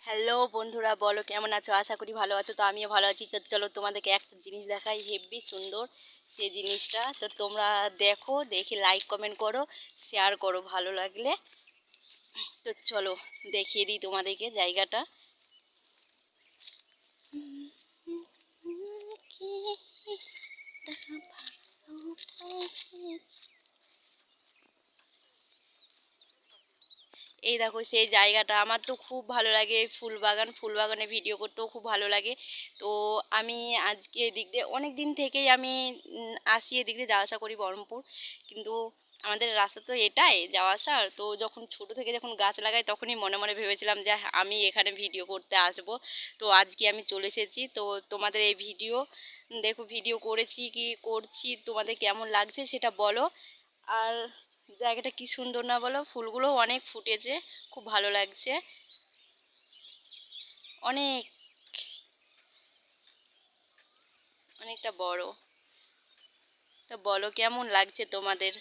Hello বন্ধুরা, বলো কেমন আছো? আশা করি ভালো আছো। তো আমিও ভালো আছি। তো চলো তোমাদেরকে একটা জিনিস দেখাই, হেভি সুন্দর সেই জিনিসটা। তো তোমরা দেখো, দেখে লাইক কমেন্ট করো, শেয়ার করো ভালো লাগলে। তো চলো দেখিয়ে দিই তোমাদেরকে জায়গাটা। এই দেখো সেই জায়গাটা, আমার তো খুব ভালো লাগে। ফুল বাগানে ভিডিও করতেও খুব ভালো লাগে। তো আমি আজকে এদিক দিয়ে অনেক দিন থেকেই আমি আসি, এদিক দিয়ে যাওয়া আসা করি বহরমপুর। কিন্তু আমাদের রাস্তা তো এটাই যাওয়া আসার। তো যখন ছোট থেকে যখন গাছ লাগাই তখনই মনে মনে ভেবেছিলাম যে আমি এখানে ভিডিও করতে আসব। তো আজকে আমি চলে এসেছি। তো তোমাদের এই ভিডিও দেখো, ভিডিও করেছি কি করছি, তোমাদের কেমন লাগছে সেটা বলো। আর জায়গাটা কি সুন্দর না বলো, ফুলগুলো অনেক ফুটেছে, খুব ভালো লাগছে অনেক, অনেকটা বড়। তা বলো কেমন লাগছে তোমাদের।